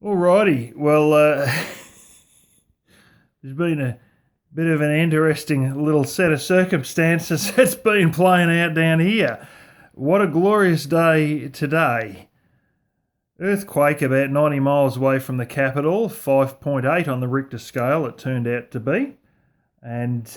Alrighty, well, there's been a bit of an interesting little set of circumstances that's been playing out down here. What a glorious day today. Earthquake about 90 miles away from the capital, 5.8 on the Richter scale, it turned out to be. And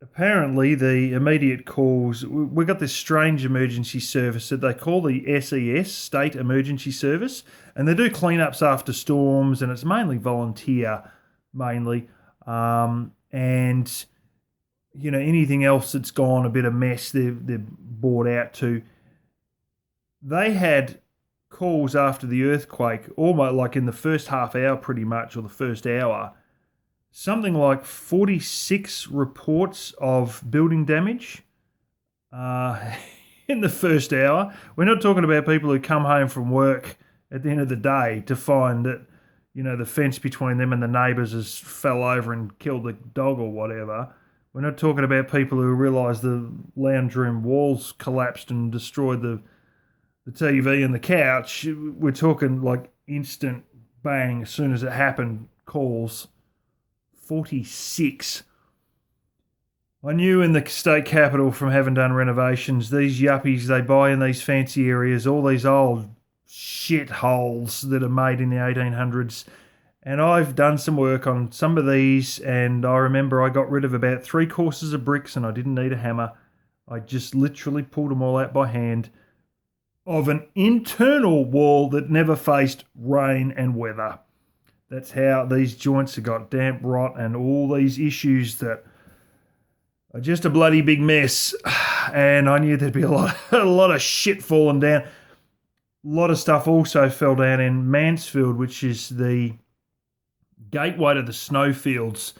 apparently, the immediate calls, we got this strange emergency service that they call the SES, State Emergency Service, and they do cleanups after storms, and it's mainly volunteer, mainly. And anything else that's gone a bit of mess, they're brought out to. They had calls after the earthquake, almost like in the first half hour, pretty much, or the first hour, something like 46 reports of building damage in the first hour. We're not talking about people who come home from work at the end of the day to find that, the fence between them and the neighbours has fell over and killed the dog or whatever. We're not talking about people who realise the lounge room walls collapsed and destroyed the TV and the couch. We're talking like instant bang as soon as it happened calls. 46. I knew in the state capital from having done renovations, these yuppies, they buy in these fancy areas, all these old shit holes that are made in the 1800s. And I've done some work on some of these, and I remember I got rid of about 3 courses of bricks and I didn't need a hammer. I just literally pulled them all out by hand of an internal wall that never faced rain and weather. That's how these joints have got damp rot and all these issues that are just a bloody big mess. And I knew there'd be a lot of shit falling down. A lot of stuff also fell down in Mansfield, which is the gateway to the snowfields.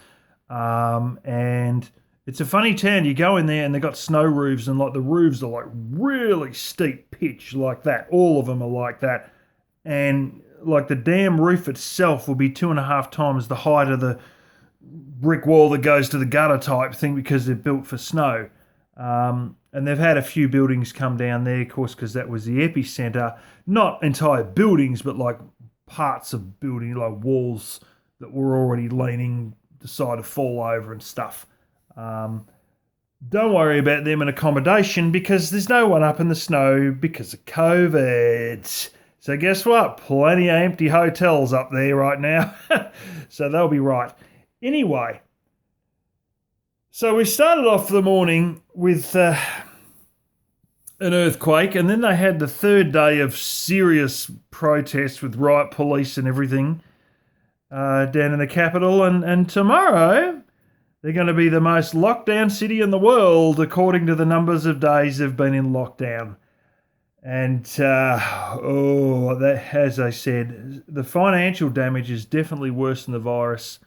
And it's a funny town. You go in there and they've got snow roofs, and like the roofs are like really steep pitch like that. All of them are like that. And like the damn roof itself will be 2.5 times the height of the brick wall that goes to the gutter type thing because they're built for snow. And they've had a few buildings come down there, of course, because that was the epicenter. Not entire buildings, but like parts of building, like walls that were already leaning, decide to fall over and stuff. Don't worry about them in accommodation because there's no one up in the snow because of COVID. So guess what? Plenty of empty hotels up there right now. So they'll be right. Anyway, so we started off the morning with an earthquake, and then they had the third day of serious protests with riot police and everything down in the capital. And tomorrow they're going to be the most locked down city in the world according to the numbers of days they've been in lockdown. And, as I said, the financial damage is definitely worse than the virus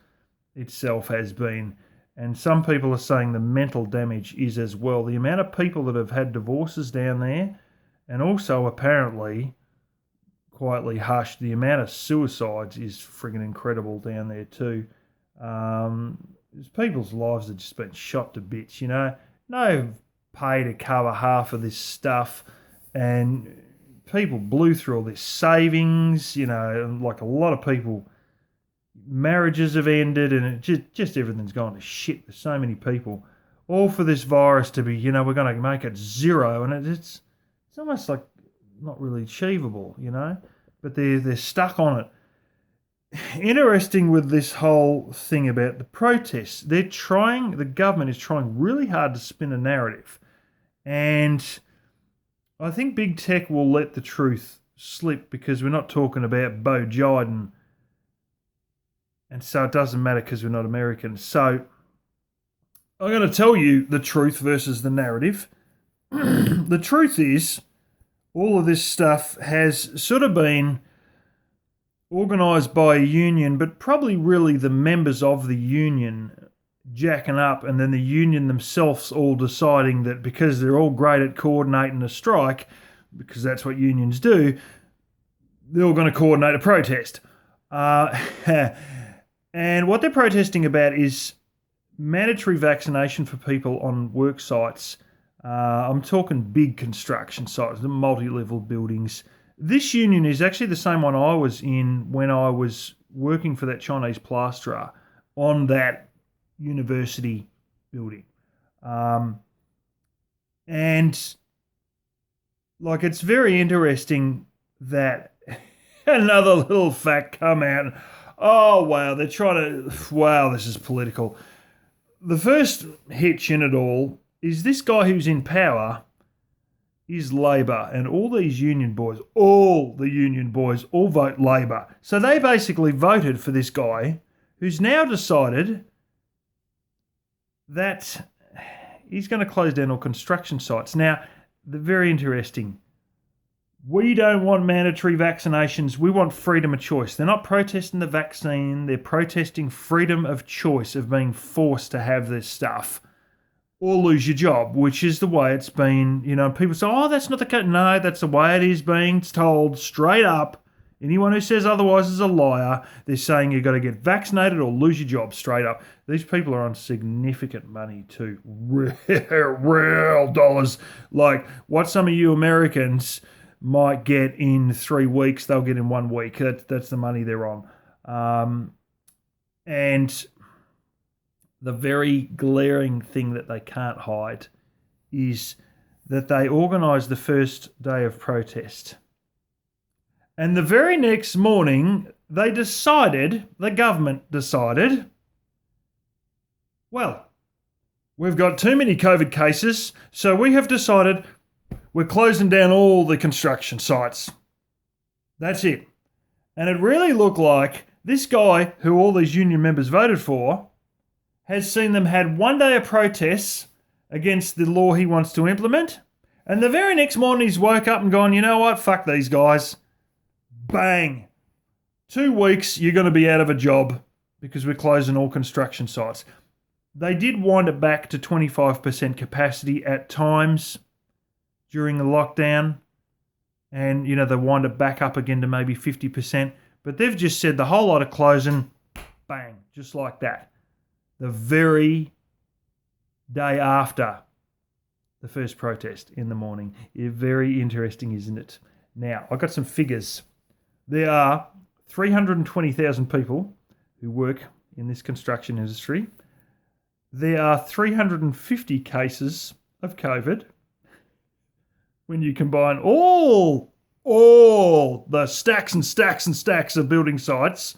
itself has been. And some people are saying the mental damage is as well. The amount of people that have had divorces down there, and also apparently, quietly hushed, the amount of suicides is friggin' incredible down there too. People's lives have just been shot to bits, No pay to cover half of this stuff. And people blew through all their savings, like a lot of people, marriages have ended, and it just everything's gone to shit for so many people. All for this virus to be, we're going to make it zero, and it's almost like not really achievable, But they're stuck on it. Interesting with this whole thing about the protests, the government is trying really hard to spin a narrative, and I think big tech will let the truth slip because we're not talking about Bo Biden, and so it doesn't matter because we're not Americans. So I'm going to tell you the truth versus the narrative. The truth is, all of this stuff has sort of been organised by a union, but probably really the members of the union jacking up, and then the union themselves all deciding that because they're all great at coordinating a strike, because that's what unions do, they're all going to coordinate a protest. And what they're protesting about is mandatory vaccination for people on work sites. I'm talking big construction sites, the multi-level buildings. This union is actually the same one I was in when I was working for that Chinese plasterer on that university building. And like, it's very interesting that another little fact come out. Oh, wow, they're trying to, wow, this is political. The first hitch in it all is this guy who's in power is Labor, and all these union boys, all the union boys, all vote Labor. So they basically voted for this guy who's now decided that he's going to close down all construction sites. Now, they're very interesting. We don't want mandatory vaccinations. We want freedom of choice. They're not protesting the vaccine. They're protesting freedom of choice, of being forced to have this stuff or lose your job, which is the way it's been. You know, people say, oh, that's not the case. No, that's the way it is being told straight up. Anyone who says otherwise is a liar. They're saying you've got to get vaccinated or lose your job straight up. These people are on significant money too. Real dollars. Like what some of you Americans might get in 3 weeks, they'll get in 1 week. That's the money they're on. And the very glaring thing that they can't hide is that they organised the first day of protest. And the very next morning, the government decided, well, we've got too many COVID cases, so we have decided we're closing down all the construction sites. That's it. And it really looked like this guy, who all these union members voted for, has seen them had 1 day of protests against the law he wants to implement. And the very next morning he's woke up and gone, you know what, fuck these guys. Bang. 2 weeks, you're going to be out of a job because we're closing all construction sites. They did wind it back to 25% capacity at times during the lockdown. And, you know, they wind it back up again to maybe 50%. But they've just said the whole lot of closing, bang, just like that. The very day after the first protest in the morning. Very interesting, isn't it? Now, I've got some figures. There are 320,000 people who work in this construction industry. There are 350 cases of COVID. When you combine all the stacks and stacks and stacks of building sites,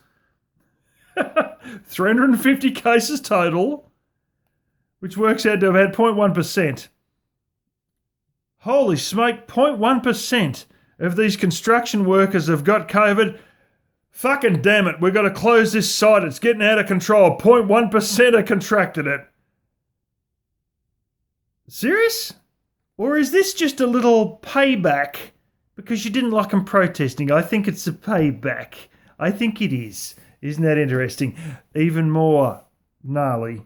350 cases total, which works out to have had 0.1%. Holy smoke, 0.1% of these construction workers have got COVID. Fucking damn it, we've got to close this site. It's getting out of control. 0.1% have contracted it. Serious? Or is this just a little payback because you didn't like them protesting? I think it's a payback. I think it is. Isn't that interesting? Even more gnarly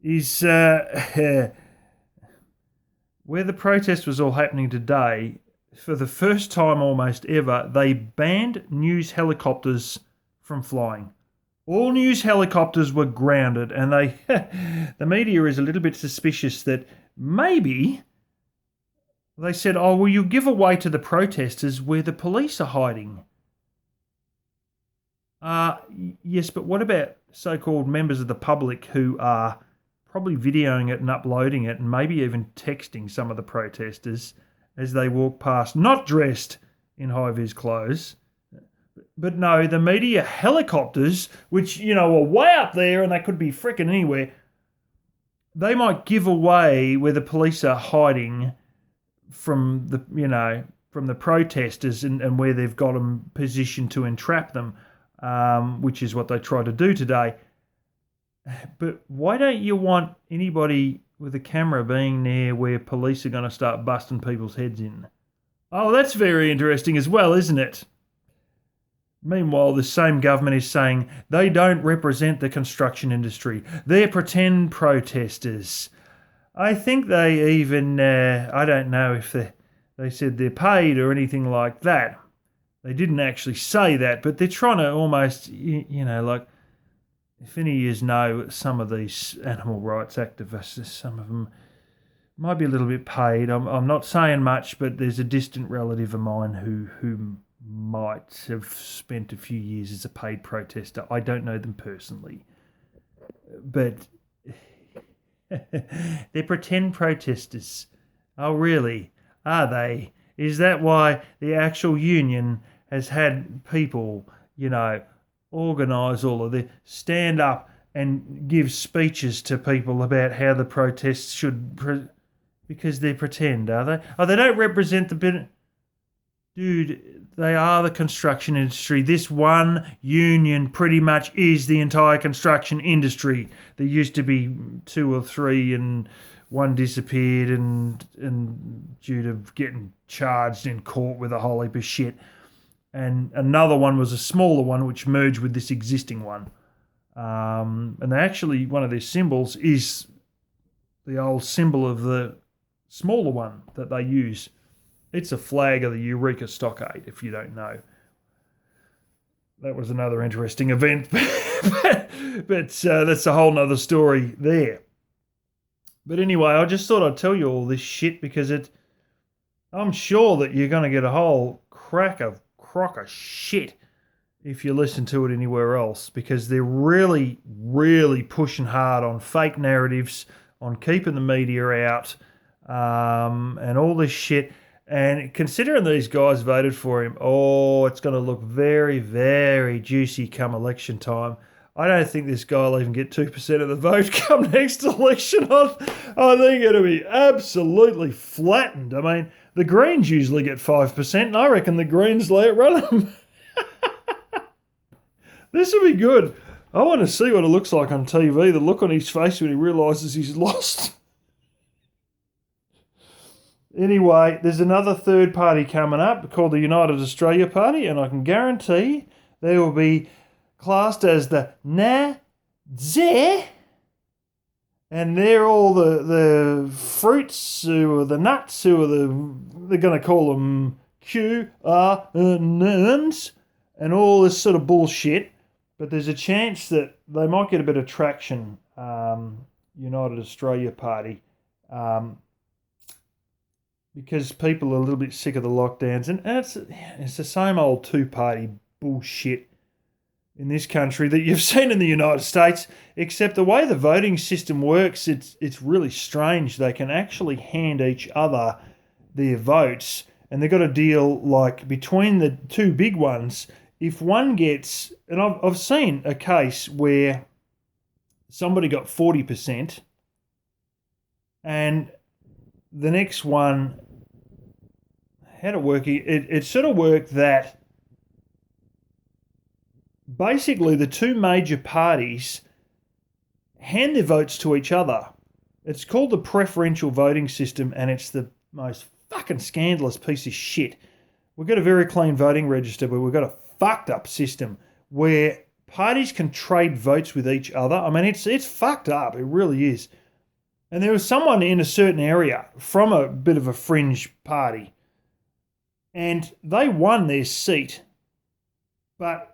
is where the protest was all happening today. For the first time almost ever, they banned news helicopters from flying. All news helicopters were grounded, and the media is a little bit suspicious that maybe they said, oh, well, you give away to the protesters where the police are hiding. Yes, but what about so-called members of the public who are probably videoing it and uploading it and maybe even texting some of the protesters as they walk past, not dressed in high-vis clothes? But no, the media helicopters, which, you know, are way up there and they could be frickin' anywhere, they might give away where the police are hiding from the, you know, from the protesters and where they've got them positioned to entrap them, which is what they try to do today. But why don't you want anybody with a camera being there where police are going to start busting people's heads in? Oh, that's very interesting as well, isn't it? Meanwhile, the same government is saying they don't represent the construction industry. They're pretend protesters. I think they even, I don't know if they said they're paid or anything like that. They didn't actually say that, but they're trying to almost, you know, like, if any of you know some of these animal rights activists, some of them might be a little bit paid. I'm not saying much, but there's a distant relative of mine who might have spent a few years as a paid protester. I don't know them personally, but they're pretend protesters. Oh, really? Are they? Is that why the actual union has had people, organise all of this, stand up and give speeches to people about how the protests should... because they pretend, are they? Oh, they don't represent the... Dude, they are the construction industry. This one union pretty much is the entire construction industry. There used to be two or three, and one disappeared and due to getting charged in court with a whole heap of shit. And another one was a smaller one which merged with this existing one. And they actually, one of their symbols is the old symbol of the smaller one that they use. It's a flag of the Eureka Stockade, if you don't know. That was another interesting event, but that's a whole nother story there. But anyway, I just thought I'd tell you all this shit because I'm sure that you're going to get a whole crock of shit if you listen to it anywhere else, because they're really, really pushing hard on fake narratives, on keeping the media out, and all this shit. And considering these guys voted for him, it's going to look very, very juicy come election time. I don't think this guy will even get 2% of the vote come next election. I think it'll be absolutely flattened. I mean, the Greens usually get 5%, and I reckon the Greens let it run them. This will be good. I want to see what it looks like on TV, the look on his face when he realises he's lost. Anyway, there's another third party coming up called the United Australia Party, and I can guarantee they will be classed as the Nazi, and they're all the fruits who are the nuts who are they're going to call them QAnons and all this sort of bullshit. But there's a chance that they might get a bit of traction, United Australia Party, because people are a little bit sick of the lockdowns. And it's the same old two-party bullshit in this country that you've seen in the United States, except the way the voting system works, it's really strange. They can actually hand each other their votes, and they've got a deal like between the two big ones. If one gets, and I've seen a case where somebody got 40%, and the next one, how'd it work? It sort of worked that basically the two major parties hand their votes to each other. It's called the preferential voting system, and it's the most fucking scandalous piece of shit. We've got a very clean voting register, but we've got a fucked up system where parties can trade votes with each other. I mean, it's fucked up. It really is. And there was someone in a certain area from a bit of a fringe party, and they won their seat, but